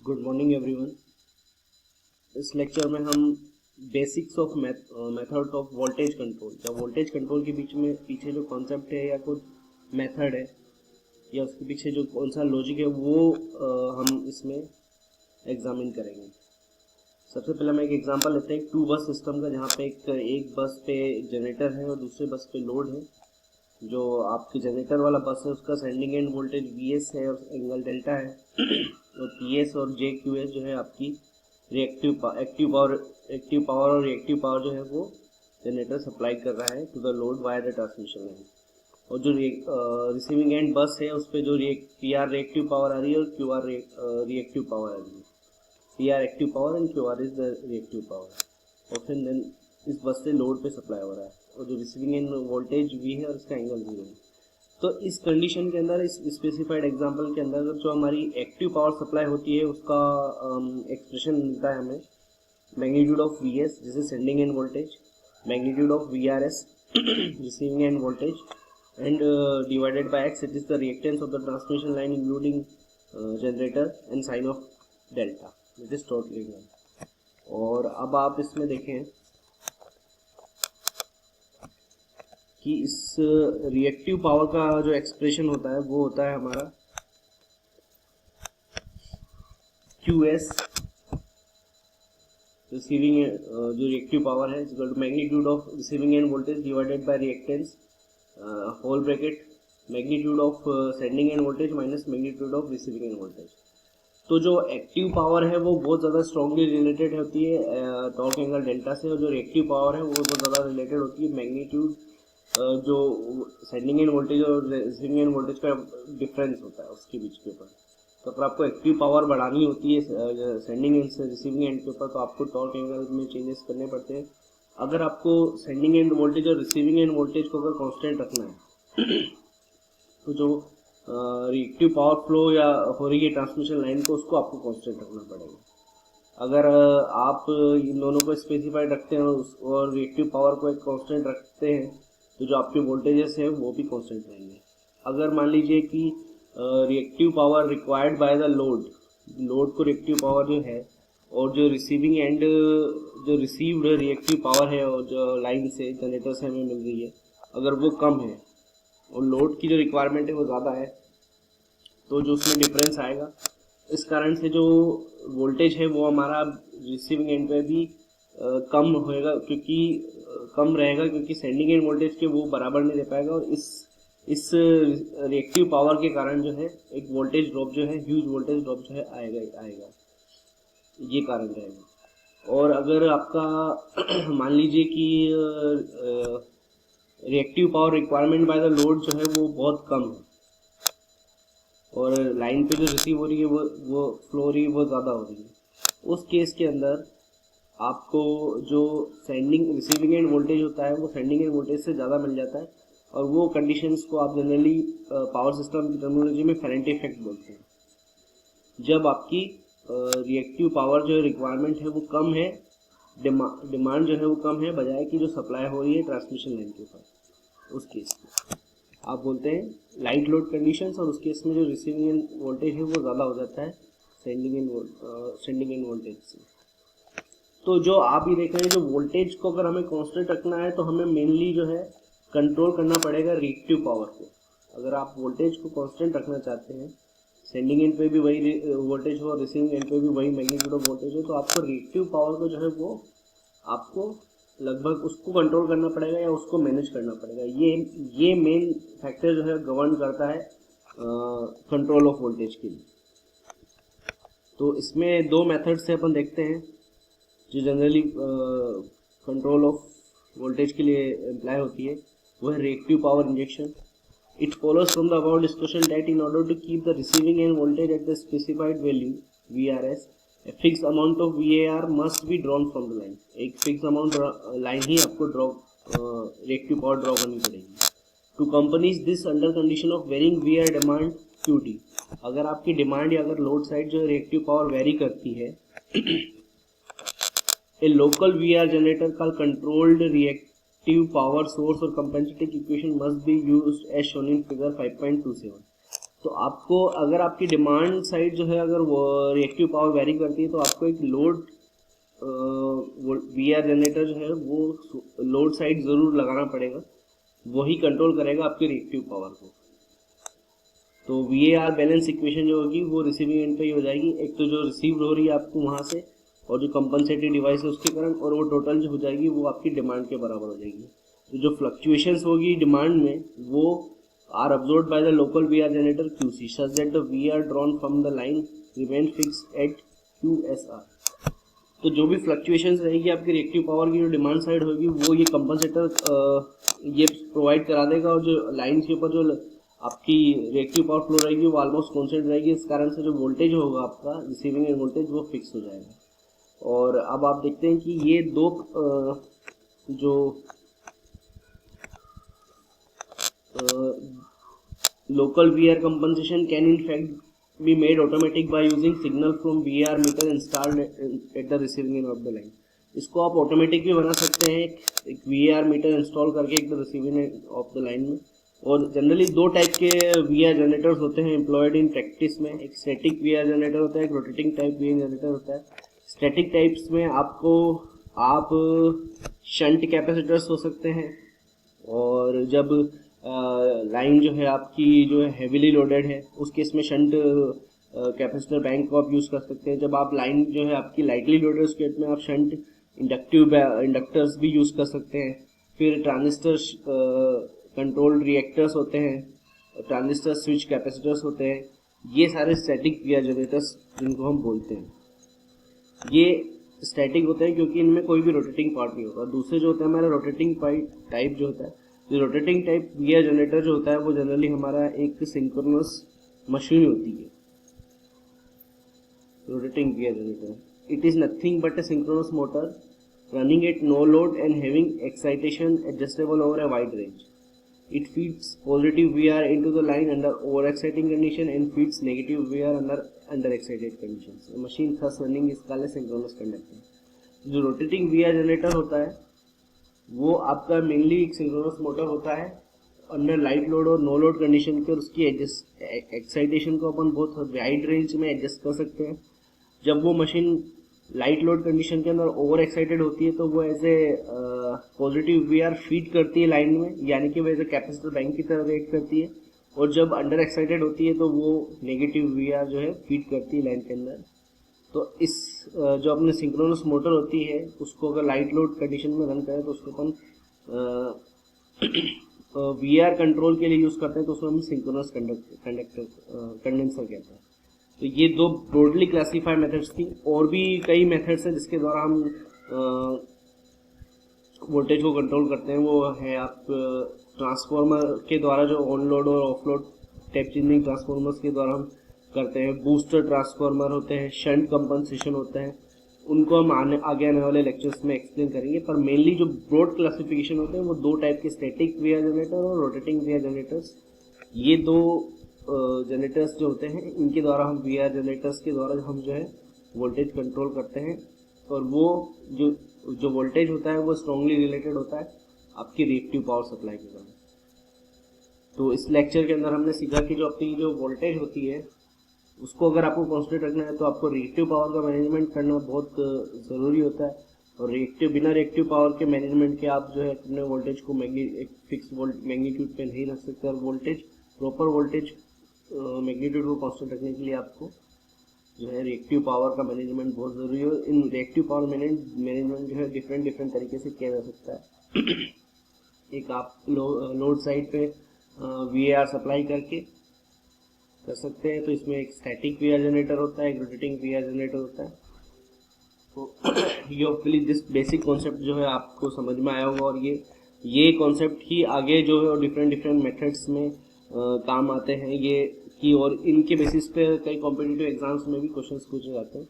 Good morning everyone. इस lecture में हम basics of method of voltage control या वोल्टेज कंट्रोल के बीच में पीछे जो कॉन्सेप्ट है या कुछ मेथड है या उसके पीछे जो कौन सा लॉजिक है वो हम इसमें एग्जामिन करेंगे। सबसे पहले हम एक एग्जांपल लेते हैं टू बस सिस्टम का, जहाँ पे एक बस पे जनरेटर है और दूसरे बस पे लोड है। जो आपकी जनरेटर वाला बस है उसका सेंडिंग एंड वोल्टेज VS है और एंगल डेल्टा है और PS और JQS जो है आपकी एक्टिव पावर और रिएक्टिव पावर जो है वो जनरेटर सप्लाई कर रहा है to the load via the transmission line. और जो रिसीविंग एंड बस है उस पर जो PR रिएक्टिव पावर आ रही है और QR रिएक्टिव पावर आ रही है। PR active power and QR is the reactive power और फिर देन इस बस से लोड पे सप्लाई हो रहा है और जो रिसीविंग एंड वोल्टेज V है और इसका एंगल 0 है। तो इस कंडीशन के अंदर, इस स्पेसिफाइड एग्जांपल के अंदर जो हमारी एक्टिव पावर सप्लाई होती है उसका एक्सप्रेशन मिलता है हमें मैग्नीट्यूड ऑफ VS जिसे sending end voltage, magnitude of VRS receiving end voltage and divided by X, it is the reactance of the transmission line including generator and sine of delta, it is totally given. और अब आप इसमें देखें कि इस reactive power का जो expression होता है वो होता है हमारा QS रिसीविंग जो रिएक्टिव पावर है equal to magnitude of receiving end voltage divided by reactance whole bracket magnitude of sending end voltage minus magnitude of receiving end voltage. तो जो एक्टिव पावर है वो बहुत ज़्यादा स्ट्रांगली रिलेटेड होती है टॉर्क एंगल डेल्टा से, और जो रिएक्टिव पावर है वो बहुत ज़्यादा रिलेटेड होती है मैग्नीट्यूड जो सेंडिंग एंड वोल्टेज और रिसीविंग एंड वोल्टेज का डिफरेंस होता है उसके बीच के ऊपर। तो अगर आपको एक्टिव पावर बढ़ानी होती है सेंडिंग एंड से रिसीविंग एंड के ऊपर तो आपको टॉर्क एंगल में चेंजेस करने पड़ते हैं। अगर आपको सेंडिंग एंड वोल्टेज और रिसीविंग एंड वोल्टेज को अगर कांस्टेंट रखना है तो जो रिएक्टिव पावर फ्लो या हो रही है ट्रांसमिशन लाइन को उसको आपको कांस्टेंट रखना पड़ेगा। अगर आप इन दोनों को स्पेसिफाइड रखते हैं और रिएक्टिव पावर को एक कांस्टेंट रखते हैं तो जो आपके वोल्टेजेस हैं वो भी कांस्टेंट रहेंगे। अगर मान लीजिए कि reactive power required by the load को रिएक्टिव पावर जो है और जो रिसीविंग एंड जो रिसीव्ड रिएक्टिव पावर है और जो लाइन से जनरेटर से हमें मिल रही है अगर वो कम है और लोड की जो रिक्वायरमेंट है वो ज़्यादा है तो जो उसमें डिफरेंस आएगा, इस कारण से जो वोल्टेज है वो हमारा रिसीविंग एंड पे भी कम होएगा कम रहेगा क्योंकि सेंडिंग एंड वोल्टेज के वो बराबर नहीं दे पाएगा और इस रिएक्टिव पावर के कारण जो है एक वोल्टेज ड्रॉप जो है ह्यूज वोल्टेज ड्रॉप जो है आएगा, ये कारण रहेगा। और अगर आपका मान लीजिए कि reactive power requirement by the load जो है वो बहुत कम है और लाइन पे जो रिसीव हो रही है वो फ्लो हो रही है वो ज़्यादा हो रही है, उस केस के अंदर आपको जो रिसीविंग एंड वोल्टेज होता है वो सेंडिंग एंड वोल्टेज से ज़्यादा मिल जाता है और वो कंडीशंस को आप जनरली पावर सिस्टम की टर्मिनोलॉजी में फेरेंटी इफेक्ट बोलते हैं। जब आपकी रिएक्टिव पावर जो रिक्वायरमेंट है वो कम है, डिमांड जो है वो कम है बजाय कि जो सप्लाई हो रही है ट्रांसमिशन लाइन के ऊपर, उस केस में आप बोलते हैं लाइट लोड कंडीशंस और उस केस में जो रिसीविंग एंड वोल्टेज है वो ज़्यादा हो जाता है सेंडिंग एंड वोल्टेज से। तो जो आप ये देख रहे हैं जो वोल्टेज को अगर हमें कांस्टेंट रखना है तो हमें मेनली जो है कंट्रोल करना पड़ेगा रिएक्टिव पावर को। अगर आप वोल्टेज को कांस्टेंट रखना चाहते हैं, सेंडिंग एंड पे भी वही वोल्टेज हो और रिसीविंग एंड पे भी वही मैग्नीट्यूड ऑफ वोल्टेज हो, तो आपको रिएक्टिव पावर को जो है वो आपको लगभग उसको कंट्रोल करना पड़ेगा या उसको मैनेज करना पड़ेगा। ये मेन फैक्टर जो है गवर्न करता है कंट्रोल ऑफ वोल्टेज के लिए। तो इसमें दो मेथड से अपन देखते हैं जो जनरली कंट्रोल ऑफ वोल्टेज के लिए अप्लाई होती है, वो है reactive power injection. It follows from the about discussion that in order to keep the receiving end voltage at the specified value VRS, a fixed amount of VAR must be drawn from the line। एक fix amount line ही आपको reactive power draw करनी पड़ेगी। Two companies this under condition of varying VAR demand QT, अगर आपकी demand या अगर load side जो रिएक्टिव पावर वेरी करती है ए लोकल VAR जनरेटर का कंट्रोल्ड रिएक्टिव पावर सोर्स और compensating equation must be used as shown in figure 5.27। तो तो आपको अगर आपकी डिमांड साइड जो है अगर वो रिएक्टिव पावर वेरी करती है तो आपको एक लोड वी आर जनरेटर जो है वो लोड साइड ज़रूर लगाना पड़ेगा, वही कंट्रोल करेगा आपकी रिएक्टिव पावर को। तो वी आर बैलेंस इक्वेशन जो होगी वो रिसीविंग एंड पे ही हो जाएगी, एक तो जो रिसीव हो रही है आपको वहाँ से और जो कंपनसेटेड डिवाइस है उसके कारण, और वो टोटल जो हो जाएगी वो आपकी डिमांड के बराबर हो जाएगी। तो जो फ्लक्चुएशंस होगी डिमांड में वो are absorbed by the local V R generator QC such that the V R drawn from the line remain fixed at QSR। तो जो भी फ्लक्चुएशंस रहेगी आपकी रिएक्टिव पावर की जो डिमांड साइड होगी वो ये कंपनसेटर ये प्रोवाइड करा देगा, और जो लाइन के ऊपर जो आपकी रिएक्टिव पावर फ्लो रहेगी वो ऑलमोस्ट कॉन्स्टेंट रहेगी। इस कारण से जो वोल्टेज होगा आपका रिसीविंग एंड वोल्टेज वो फिक्स हो जाएगा। और अब आप देखते हैं कि ये दो जो local VR compensation can in fact be made automatic by using signal from VR meter installed at the receiving end of the line। इसको आप ऑटोमेटिक भी बना सकते हैं एक VR मीटर इंस्टॉल करके एक receiving end of the line में। और जनरली दो टाइप के VR जनरेटर्स होते हैं एम्प्लॉयड इन प्रैक्टिस में, एक स्टैटिक VR जनरेटर होता है, एक रोटेटिंग टाइप VR जनरेटर होता है। स्टैटिक टाइप्स में आप शंट कैपेसिटर्स हो सकते हैं, और जब लाइन जो है आपकी जो है हेविली लोडेड है उस केस में शंट कैपेसिटर बैंक को आप यूज़ कर सकते हैं। जब आप लाइन जो है आपकी लाइटली लोडेड उस केस में आप शंट इंडक्टर्स भी यूज़ कर सकते हैं। फिर ट्रांजिस्टर कंट्रोल्ड रिएक्टर्स होते हैं, ट्रांजिस्टर स्विच कैपेसिटर्स होते हैं, ये सारे स्टैटिक VR जनरेटर्स जिनको हम बोलते हैं। ये स्टैटिक होते हैं क्योंकि इनमें कोई भी रोटेटिंग पार्ट नहीं होता। दूसरे जो होता है हमारा रोटेटिंग टाइप जो होता है, जो रोटेटिंग टाइप VR जनरेटर जो होता है वो जनरली हमारा एक सिंक्रोनस मशीन होती है। Rotating VR generator it is nothing but a synchronous motor running at no load and having excitation adjustable over a wide range. It feeds positive VR into the line under overexciting condition and feeds negative VR under underexcited conditions. The machine thus running is called a synchronous conductor. जो rotating VR generator होता है वो आपका mainly एक synchronous motor होता है under light load और no load condition के, और उसकी एक्साइटेशन को अपन बहुत वाइड रेंज में एडजस्ट कर सकते हैं। जब वो मशीन लाइट लोड कंडीशन के अंदर ओवर एक्साइटेड होती है तो वो as a positive VR feed करती है लाइन में, यानी कि वो एज ए कैपेसिटर बैंक की तरह रेट करती है। और जब अंडर एक्साइटेड होती है तो वो नेगेटिव VR जो है फीड करती है लाइन के अंदर। तो इस जो अपने सिंक्रोनस मोटर होती है उसको अगर लाइट लोड कंडीशन में रन करें तो उसको अपन VR कंट्रोल के लिए यूज़ करते हैं, तो उसको हम सिंक्रोनस कंडेंसर कहते हैं। तो ये दो ब्रॉडली क्लासीफाइड मेथड्स थी, और भी कई मेथड्स हैं जिसके द्वारा हम वोल्टेज को कंट्रोल करते हैं। वो है आप ट्रांसफार्मर के द्वारा जो ऑन लोड और of load tap changing transformers के द्वारा हम करते हैं, बूस्टर ट्रांसफार्मर होते हैं, शंट कंपनसेशन होता है, उनको हम आगे आने वाले लेक्चर्स में एक्सप्लेन करेंगे। पर मेनली जो ब्रॉड क्लासिफिकेशन होते हैं वो दो टाइप के स्टैटिक VR जनरेटर और रोटेटिंग VR जनरेटर्स, ये दो जनरेटर्स जो होते हैं इनके द्वारा हम VR जनरेटर्स के द्वारा हम जो है वोल्टेज कंट्रोल करते हैं। और वो जो वोल्टेज होता है वो स्ट्रांगली रिलेटेड होता है आपकी रिएक्टिव पावर सप्लाई के साथ। तो इस लेक्चर के अंदर हमने सीखा कि जो अपनी जो वोल्टेज होती है उसको अगर आपको कांस्टेंट रखना है तो आपको रिएक्टिव पावर का मैनेजमेंट करना बहुत ज़रूरी होता है। और बिना रिएक्टिव पावर के मैनेजमेंट के आप जो है अपने वोल्टेज को एक फिक्स मैग्नीट्यूड पे नहीं रख सकते। और प्रॉपर वोल्टेज मैग्नीट्यूड को कांस्टेंट रखने के लिए आपको जो है रिएक्टिव पावर का मैनेजमेंट बहुत ज़रूरी है। इन रिएक्टिव पावर मैनेजमेंट जो है डिफरेंट तरीके से किया जा सकता है। एक आप लोड साइड पे VAR सप्लाई कर सकते हैं, तो इसमें एक स्टैटिक VR जनरेटर होता है, एक रोटेटिंग VR जनरेटर होता है। तो ये होपफुली दिस बेसिक कॉन्सेप्ट जो है आपको समझ में आया होगा, और ये कॉन्सेप्ट ही आगे जो है डिफरेंट मेथड्स में काम आते हैं ये कि, और इनके बेसिस पे कई कॉम्पिटिटिव एग्जाम्स में भी क्वेश्चंस पूछे जाते हैं।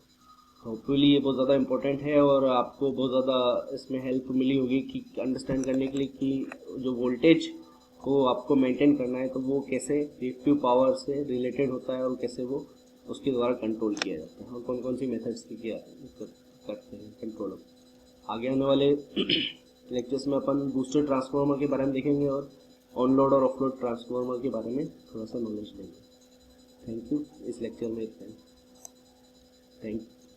होपफुली ये बहुत ज़्यादा इंपॉर्टेंट है और आपको बहुत ज़्यादा इसमें हेल्प मिली होगी कि अंडरस्टैंड करने के लिए कि जो वोल्टेज को आपको मेंटेन करना है तो वो कैसे रिएक्टिव पावर से रिलेटेड होता है और कैसे वो उसके द्वारा कंट्रोल किया जाता है, और कौन कौन सी मेथड्स की करते हैं कंट्रोल। आगे आने वाले लेक्चर्स में अपन बूस्टर ट्रांसफार्मर के बारे में देखेंगे और ऑन लोड और ऑफ लोड ट्रांसफार्मर के बारे में थोड़ा सा नॉलेज लेंगे। थैंक यू, इस लेक्चर में इतना ही। Thank you.